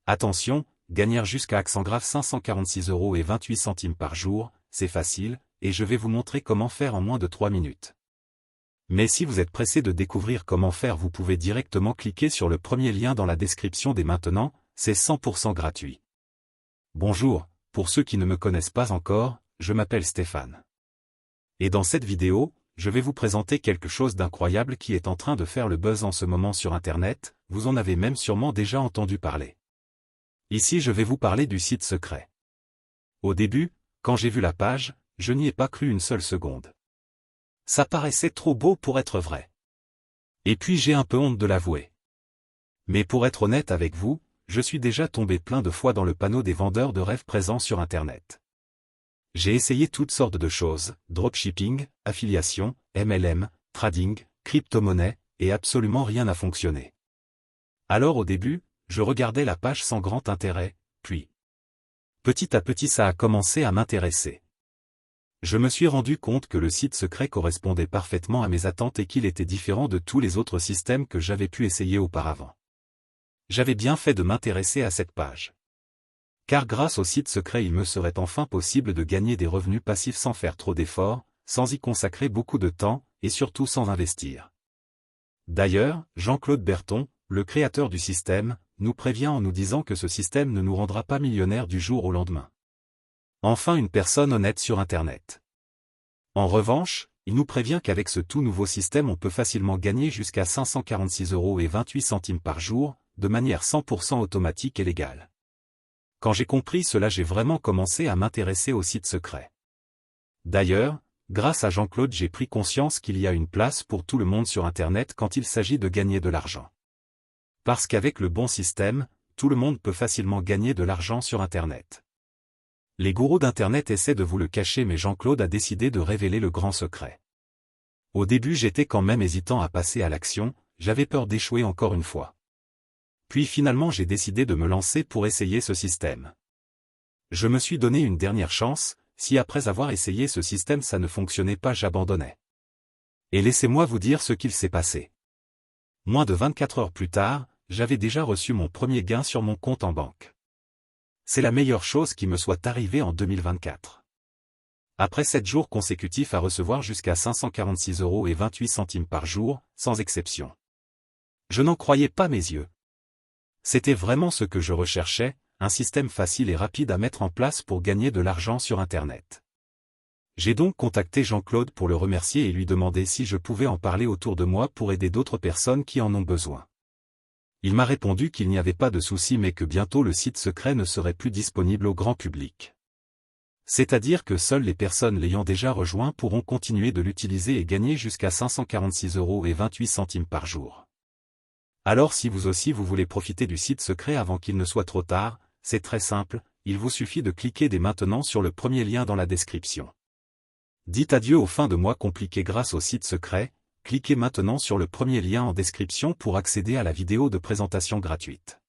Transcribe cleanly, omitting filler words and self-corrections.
Attention, gagner jusqu'à Axangraph 546,28 € par jour, c'est facile, et je vais vous montrer comment faire en moins de 3 minutes. Mais si vous êtes pressé de découvrir comment faire, vous pouvez directement cliquer sur le premier lien dans la description dès maintenant, c'est 100% gratuit. Bonjour, pour ceux qui ne me connaissent pas encore, je m'appelle Stéphane. Et dans cette vidéo, je vais vous présenter quelque chose d'incroyable qui est en train de faire le buzz en ce moment sur Internet, vous en avez même sûrement déjà entendu parler. Ici je vais vous parler du site secret. Au début, quand j'ai vu la page, je n'y ai pas cru une seule seconde. Ça paraissait trop beau pour être vrai. Et puis j'ai un peu honte de l'avouer. Mais pour être honnête avec vous, je suis déjà tombé plein de fois dans le panneau des vendeurs de rêves présents sur Internet. J'ai essayé toutes sortes de choses, dropshipping, affiliation, MLM, trading, crypto-monnaie, et absolument rien n'a fonctionné. Alors au début, je regardais la page sans grand intérêt, puis petit à petit ça a commencé à m'intéresser. Je me suis rendu compte que le site secret correspondait parfaitement à mes attentes et qu'il était différent de tous les autres systèmes que j'avais pu essayer auparavant. J'avais bien fait de m'intéresser à cette page. Car grâce au site secret il me serait enfin possible de gagner des revenus passifs sans faire trop d'efforts, sans y consacrer beaucoup de temps, et surtout sans investir. D'ailleurs, Jean-Claude Berton, le créateur du système, nous prévient en nous disant que ce système ne nous rendra pas millionnaires du jour au lendemain. Enfin une personne honnête sur Internet. En revanche, il nous prévient qu'avec ce tout nouveau système on peut facilement gagner jusqu'à 546,28 € par jour, de manière 100% automatique et légale. Quand j'ai compris cela, j'ai vraiment commencé à m'intéresser au site secret. D'ailleurs, grâce à Jean-Claude, j'ai pris conscience qu'il y a une place pour tout le monde sur Internet quand il s'agit de gagner de l'argent. Parce qu'avec le bon système, tout le monde peut facilement gagner de l'argent sur Internet. Les gourous d'Internet essaient de vous le cacher, mais Jean-Claude a décidé de révéler le grand secret. Au début j'étais quand même hésitant à passer à l'action, j'avais peur d'échouer encore une fois. Puis finalement j'ai décidé de me lancer pour essayer ce système. Je me suis donné une dernière chance, si après avoir essayé ce système ça ne fonctionnait pas, j'abandonnais. Et laissez-moi vous dire ce qu'il s'est passé. Moins de 24 heures plus tard, j'avais déjà reçu mon premier gain sur mon compte en banque. C'est la meilleure chose qui me soit arrivée en 2024. Après 7 jours consécutifs à recevoir jusqu'à 546,28 € par jour, sans exception. Je n'en croyais pas mes yeux. C'était vraiment ce que je recherchais, un système facile et rapide à mettre en place pour gagner de l'argent sur Internet. J'ai donc contacté Jean-Claude pour le remercier et lui demander si je pouvais en parler autour de moi pour aider d'autres personnes qui en ont besoin. Il m'a répondu qu'il n'y avait pas de souci mais que bientôt le site secret ne serait plus disponible au grand public. C'est-à-dire que seules les personnes l'ayant déjà rejoint pourront continuer de l'utiliser et gagner jusqu'à 546,28 € par jour. Alors si vous aussi vous voulez profiter du site secret avant qu'il ne soit trop tard, c'est très simple, il vous suffit de cliquer dès maintenant sur le premier lien dans la description. Dites adieu aux fins de mois compliquées grâce au site secret, cliquez maintenant sur le premier lien en description pour accéder à la vidéo de présentation gratuite.